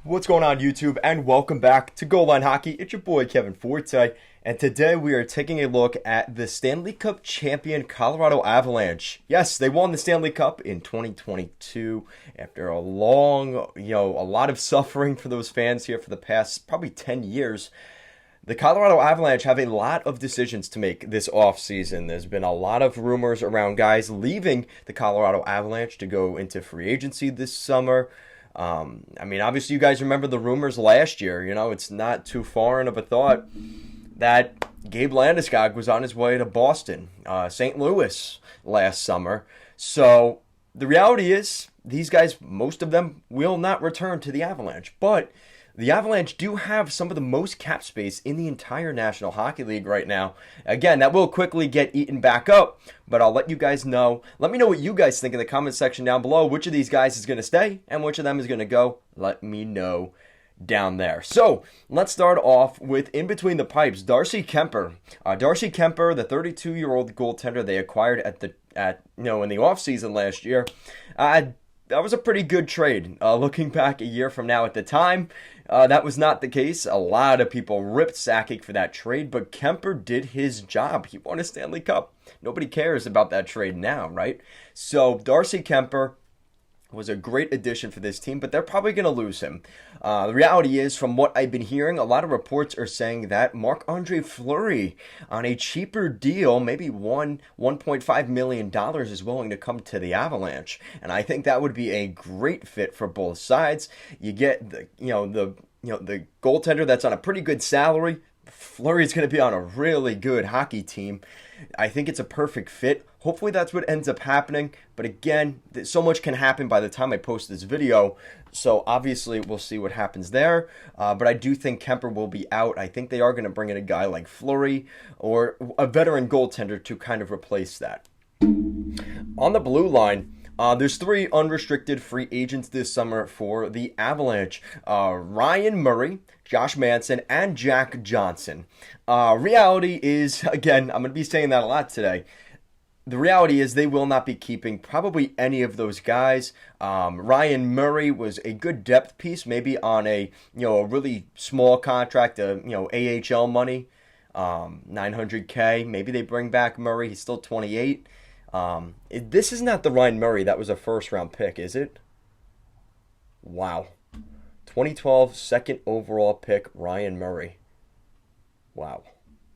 What's going on, YouTube, and welcome back to Goal Line Hockey. It's your boy Kevin Forte, and today we are taking a look at the Stanley Cup champion Colorado Avalanche. Yes, they won the Stanley Cup in 2022 after a lot of suffering for those fans here for the past probably 10 years. The Colorado Avalanche have a lot of decisions to make this offseason. There's been a lot of rumors around guys leaving the Colorado Avalanche to go into free agency this summer. Obviously, you guys remember the rumors last year. It's not too foreign of a thought that Gabe Landeskog was on his way to Boston, St. Louis last summer. So the reality is, these guys, most of them, will not return to the Avalanche. But the Avalanche do have some of the most cap space in the entire National Hockey League right now. Again, that will quickly get eaten back up, but I'll let you guys know. Let me know what you guys think in the comment section down below. Which of these guys is going to stay and which of them is going to go? Let me know down there. So let's start off with in between the pipes, Darcy Kuemper. Darcy Kuemper, the 32-year-old goaltender they acquired in the offseason last year. That was a pretty good trade. Looking back a year from now at the time, that was not the case. A lot of people ripped Sakic for that trade, but Kuemper did his job. He won a Stanley Cup. Nobody cares about that trade now, right? So Darcy Kuemper was a great addition for this team, but they're probably going to lose him. The reality is, from what I've been hearing, a lot of reports are saying that Marc-Andre Fleury, on a cheaper deal, maybe $1.5 million, is willing to come to the Avalanche, and I think that would be a great fit for both sides. You get the goaltender that's on a pretty good salary. Fleury's going to be on a really good hockey team. I think it's a perfect fit. Hopefully that's what ends up happening. But again, so much can happen by the time I post this video. So obviously we'll see what happens there. But I do think Kuemper will be out. I think they are going to bring in a guy like Fleury or a veteran goaltender to kind of replace that. On the blue line, there's 3 unrestricted free agents this summer for the Avalanche. Ryan Murray, Josh Manson, and Jack Johnson. Reality is, again, I'm going to be saying that a lot today. The reality is they will not be keeping probably any of those guys. Ryan Murray was a good depth piece, maybe on a really small contract, AHL money, $900K. Maybe they bring back Murray. He's still 28. This is not the Ryan Murray that was a first-round pick, is it? Wow. 2012 second overall pick, Ryan Murray. Wow.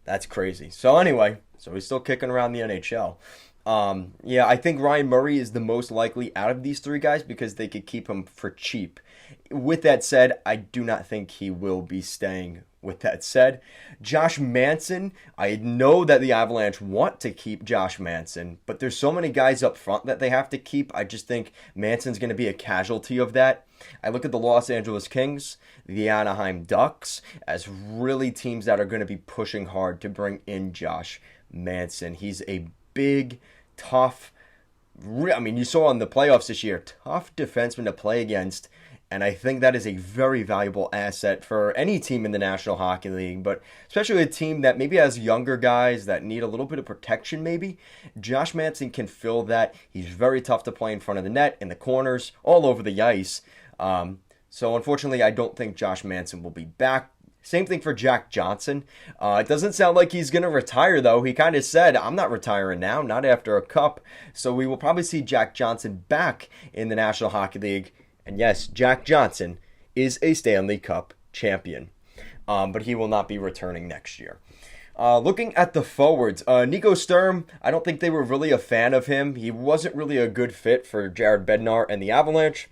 That's crazy. So anyway, he's still kicking around the NHL. I think Ryan Murray is the most likely out of these 3 guys because they could keep him for cheap. With that said, I do not think he will be staying. With that said, Josh Manson, I know that the Avalanche want to keep Josh Manson, but there's so many guys up front that they have to keep. I just think Manson's going to be a casualty of that. I look at the Los Angeles Kings, the Anaheim Ducks, as really teams that are going to be pushing hard to bring in Josh Manson. He's a big, tough, you saw in the playoffs this year, tough defenseman to play against. And I think that is a very valuable asset for any team in the National Hockey League, but especially a team that maybe has younger guys that need a little bit of protection maybe. Josh Manson can fill that. He's very tough to play in front of the net, in the corners, all over the ice. So unfortunately, I don't think Josh Manson will be back. Same thing for Jack Johnson. It doesn't sound like he's going to retire, though. He kind of said, I'm not retiring now, not after a cup. So we will probably see Jack Johnson back in the National Hockey League. And yes, Jack Johnson is a Stanley Cup champion, but he will not be returning next year. Looking at the forwards, Nico Sturm, I don't think they were really a fan of him. He wasn't really a good fit for Jared Bednar and the Avalanche.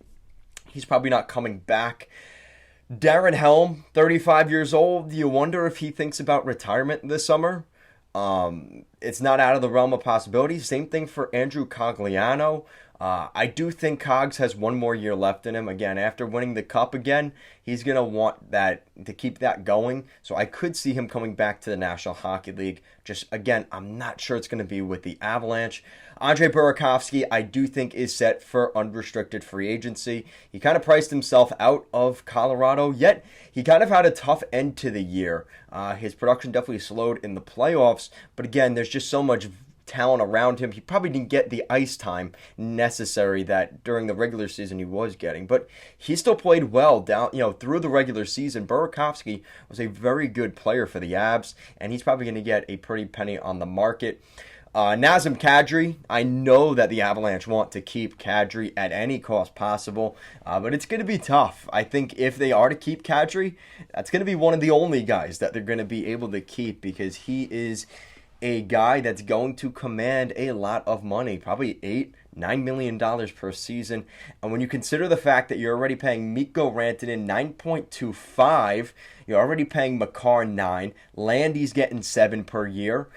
He's probably not coming back. Darren Helm, 35 years old. You wonder if he thinks about retirement this summer. It's not out of the realm of possibility. Same thing for Andrew Cogliano. I do think Cogs has one more year left in him. Again, after winning the cup again, he's going to want that to keep that going. So I could see him coming back to the National Hockey League. Just, again, I'm not sure it's going to be with the Avalanche. Andrei Burakovsky, I do think, is set for unrestricted free agency. He kind of priced himself out of Colorado, yet he kind of had a tough end to the year. His production definitely slowed in the playoffs. But again, there's just so much talent around him. He probably didn't get the ice time necessary that during the regular season he was getting, but he still played well down, through the regular season. Burakovsky was a very good player for the Avs, and he's probably going to get a pretty penny on the market. Nazem Kadri, I know that the Avalanche want to keep Kadri at any cost possible, but it's going to be tough. I think if they are to keep Kadri, that's going to be one of the only guys that they're going to be able to keep, because he is a guy that's going to command a lot of money, probably $8-9 million per season. And when you consider the fact that you're already paying Mikko Rantanen 9.25, you're already paying Makar 9, Landy's getting 7 per year.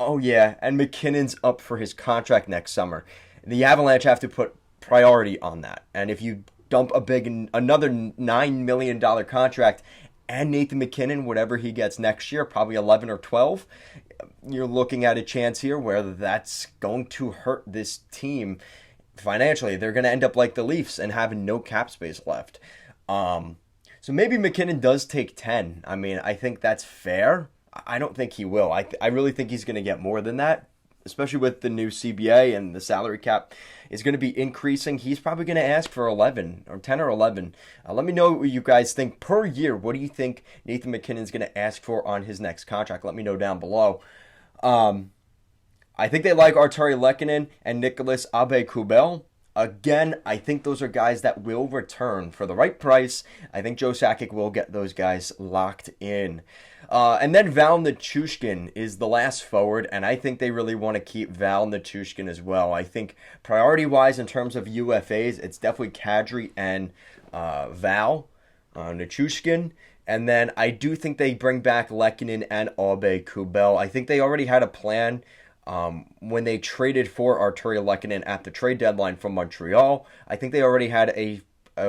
Oh yeah, and McKinnon's up for his contract next summer. The Avalanche have to put priority on that. And if you dump another $9 million contract and Nathan McKinnon, whatever he gets next year, probably 11 or 12, you're looking at a chance here where that's going to hurt this team financially. They're going to end up like the Leafs and having no cap space left. So maybe McKinnon does take 10. I mean, I think that's fair. I don't think he will. I really think he's going to get more than that, especially with the new CBA and the salary cap is going to be increasing. He's probably going to ask for 11 or 10 or 11. Let me know what you guys think per year. What do you think Nathan McKinnon's going to ask for on his next contract? Let me know down below. I think they like Artturi Lehkonen and Nicholas Aube-Kubel. Again, I think those are guys that will return for the right price. I think Joe Sakic will get those guys locked in. And then Val Nichushkin is the last forward, and I think they really want to keep Val Nichushkin as well. I think priority-wise in terms of UFAs, it's definitely Kadri and Val Nichushkin. And then I do think they bring back Lehkonen and Aube-Kubel. I think they already had a plan when they traded for Artturi Lehkonen at the trade deadline from Montreal. I think they already had a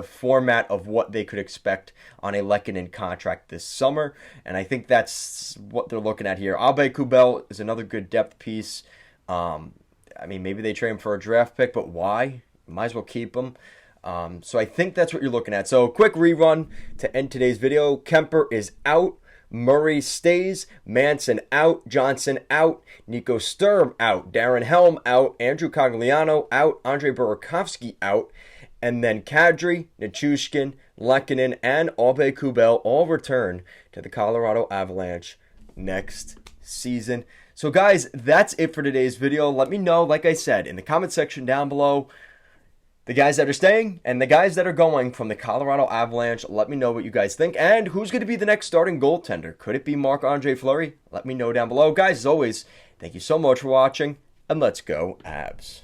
format of what they could expect on a Lehkonen contract this summer, and I think that's what they're looking at here. Aube-Kubel is another good depth piece. I mean, maybe they trade him for a draft pick, but why? Might as well keep him. So I think that's what you're looking at. So quick rerun to end today's video. Kemper is out. Murray stays, Manson out, Johnson out, Nico Sturm out, Darren Helm out, Andrew Cogliano out, Andre Burakovsky out, and then Kadri, Nichushkin, Lehkonen, and Aube-Kubel all return to the Colorado Avalanche next season. So guys, that's it for today's video. Let me know, like I said, in the comment section down below, the guys that are staying and the guys that are going from the Colorado Avalanche. Let me know what you guys think. And who's going to be the next starting goaltender? Could it be Marc-Andre Fleury? Let me know down below. Guys, as always, thank you so much for watching, and let's go Avs.